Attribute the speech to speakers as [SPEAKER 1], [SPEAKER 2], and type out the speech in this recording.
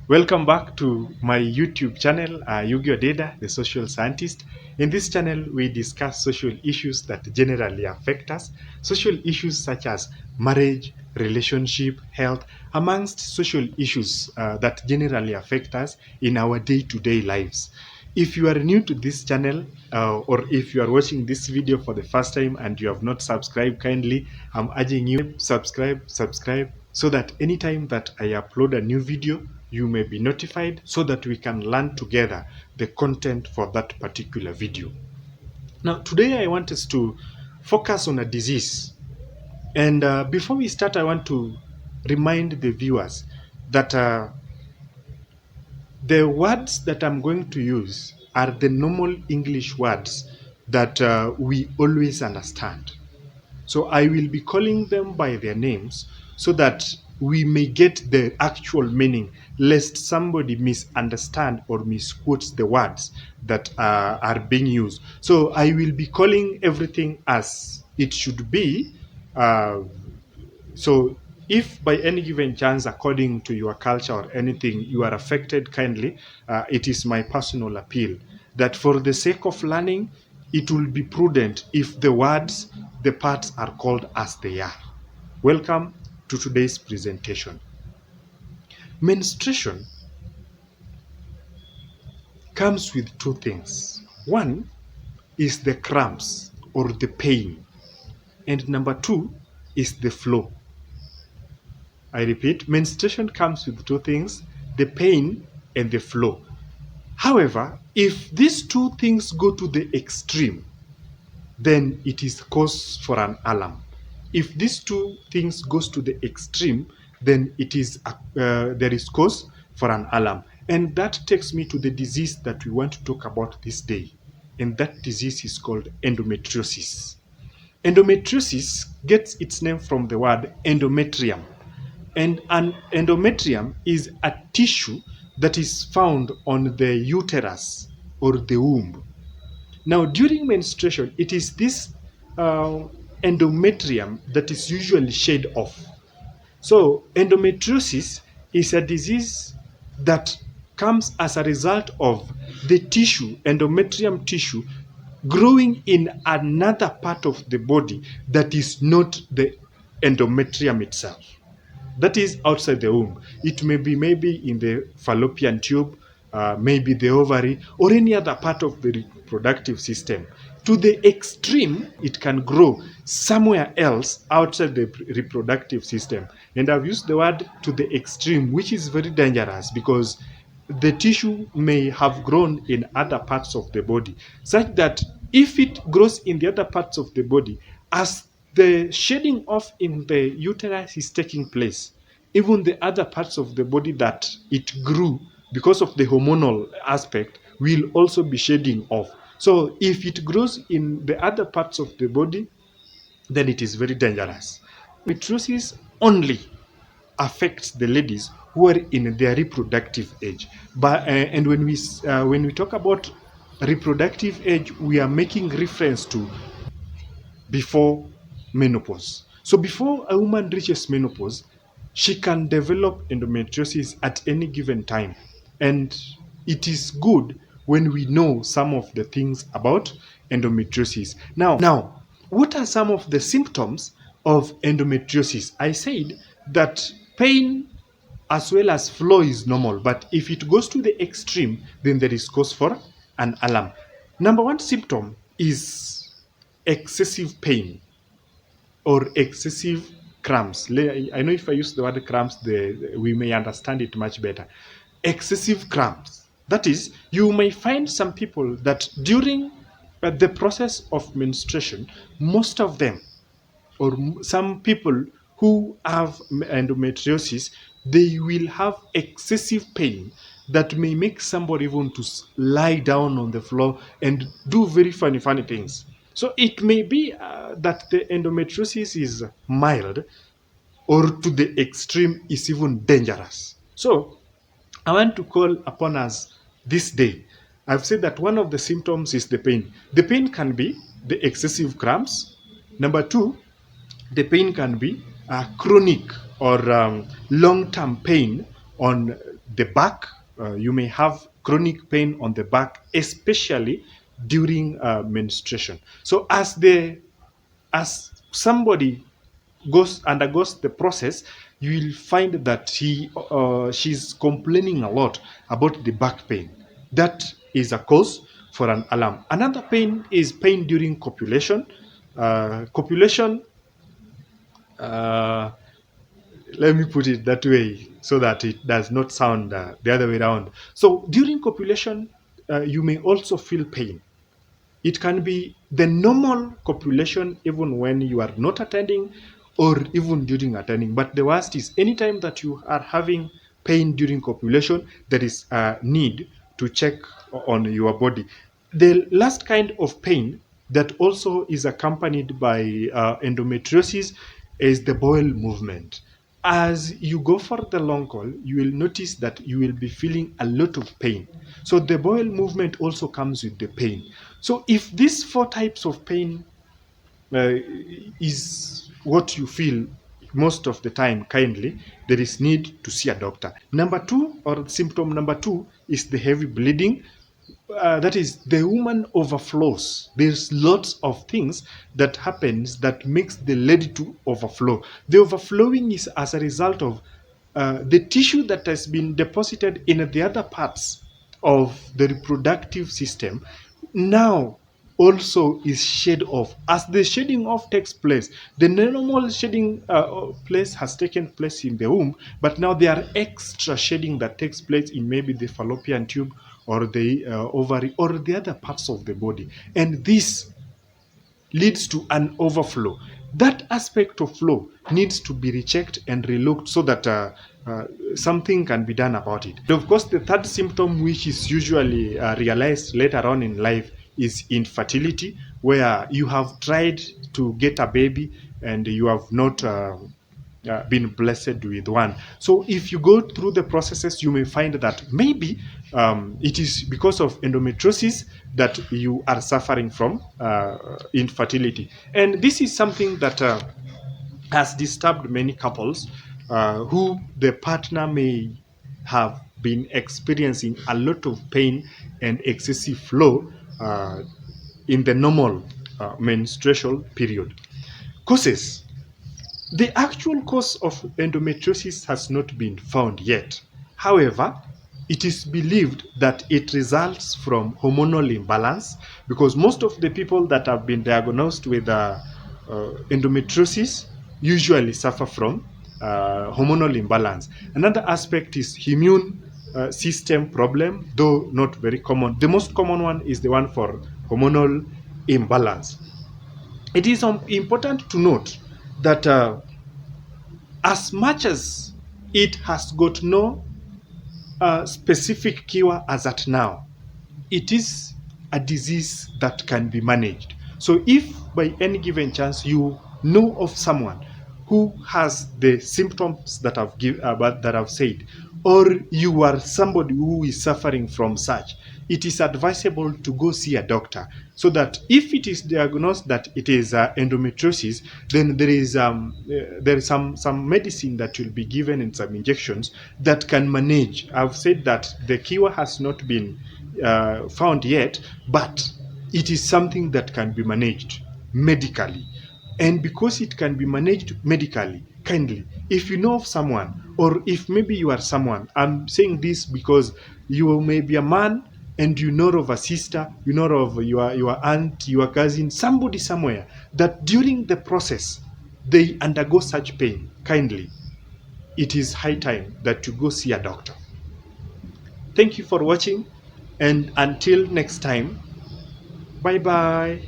[SPEAKER 1] Welcome back to my YouTube channel, Yu-Gi-Oh! Data, the social scientist. In this channel, we discuss social issues that generally affect us, social issues such as marriage, relationship, health, amongst social issues that generally affect us in our day-to-day lives. If you are new to this channel, or if you are watching this video for the first time and you have not subscribed, kindly, I'm urging you subscribe, so that anytime that I upload a new video, you may be notified so that we can learn together the content for that particular video. Now, today I want us to focus on a disease. And before we start, I want to remind the viewers that the words that I'm going to use are the normal English words that we always understand. So I will be calling them by their names so that we may get the actual meaning, lest somebody misunderstand or misquotes the words that are being used. So I will be calling everything as it should be. So if by any given chance, according to your culture or anything, you are affected, kindly, it is my personal appeal that for the sake of learning, it will be prudent if the words, the parts are called as they are. Welcome to today's presentation. Menstruation comes with two things. One is the cramps or the pain, and number two is the flow. I repeat, menstruation comes with two things, the pain and the flow. However, if these two things go to the extreme, then it is cause for an alarm. If these two things goes to the extreme, then it is there is cause for an alarm. And that takes me to the disease that we want to talk about this day. And that disease is called endometriosis. Endometriosis gets its name from the word endometrium. And an endometrium is a tissue that is found on the uterus or the womb. Now, during menstruation, it is this endometrium that is usually shed off. So, endometriosis is a disease that comes as a result of the tissue, endometrium tissue, growing in another part of the body that is not the endometrium itself. That is outside the womb. It may be maybe in the fallopian tube, maybe the ovary, or any other part of the reproductive system. To the extreme, it can grow somewhere else outside the reproductive system. And I've used the word to the extreme, which is very dangerous because the tissue may have grown in other parts of the body, such that if it grows in the other parts of the body, as the shedding off in the uterus is taking place, even the other parts of the body that it grew because of the hormonal aspect will also be shedding off. So if it grows in the other parts of the body, then it is very dangerous. Endometriosis only affects the ladies who are in their reproductive age. But and when we talk about reproductive age, we are making reference to before menopause. So before a woman reaches menopause, she can develop endometriosis at any given time. And it is good when we know some of the things about endometriosis. Now, what are some of the symptoms of endometriosis? I said that pain as well as flow is normal, but if it goes to the extreme, then there is cause for an alarm. Number one symptom is excessive pain or excessive cramps. I know if I use the word cramps, we may understand it much better. Excessive cramps. That is, you may find some people that during the process of menstruation, most of them, or some people who have endometriosis, they will have excessive pain that may make somebody even to lie down on the floor and do very funny things. So it may be that the endometriosis is mild, or to the extreme is even dangerous. So I want to call upon us this day. I've said that one of the symptoms is the pain. The pain can be the excessive cramps. Number two, the pain can be chronic or long-term pain on the back. You may have chronic pain on the back, especially during menstruation. So as somebody undergoes the process, you will find that she's complaining a lot about the back pain. That is a cause for an alarm. Another pain is pain during copulation. Copulation, uh, let me put it that way so that it does not sound the other way around. So during copulation, you may also feel pain. It can be the normal copulation even when you are not attending or even during attending. But the worst is anytime that you are having pain during copulation, there is a need to check on your body. The last kind of pain that also is accompanied by endometriosis is the bowel movement. As you go for the long call, you will notice that you will be feeling a lot of pain. So the bowel movement also comes with the pain. So if these four types of pain uh, is what you feel most of the time, kindly, there is need to see a doctor. Number two, or symptom number two, is the heavy bleeding. That is, the woman overflows. There's lots of things that happens that makes the lady to overflow. The overflowing is as a result of the tissue that has been deposited in the other parts of the reproductive system now also is shed off. As the shedding off takes place, the normal shedding place has taken place in the womb, but now there are extra shedding that takes place in maybe the fallopian tube or the ovary or the other parts of the body, and this leads to an overflow. That aspect of flow needs to be rechecked and relooked so that something can be done about it. And of course, the third symptom, which is usually realized later on in life, is infertility, where you have tried to get a baby and you have not been blessed with one. So if you go through the processes, you may find that maybe it is because of endometriosis that you are suffering from infertility. And this is something that has disturbed many couples who the partner may have been experiencing a lot of pain and excessive flow in the normal menstrual period. Causes. The actual cause of endometriosis has not been found yet. However, it is believed that it results from hormonal imbalance, because most of the people that have been diagnosed with endometriosis usually suffer from hormonal imbalance. Another aspect is immune system problem, though not very common. The most common one is the one for hormonal imbalance. It is important to note that as much as it has got no specific cure as at now, it is a disease that can be managed. So if by any given chance you know of someone who has the symptoms that I've said, or you are somebody who is suffering from such, it is advisable to go see a doctor, so that if it is diagnosed that it is endometriosis, then there is some medicine that will be given and some injections that can manage. I've said that the cure has not been found yet, but it is something that can be managed medically. And because it can be managed medically, kindly, if you know of someone, or if maybe you are someone, I'm saying this because you may be a man and you know of a sister, you know of your aunt, your cousin, somebody somewhere that during the process they undergo such pain, kindly, it is high time that you go see a doctor. Thank you for watching, and until next time, bye bye.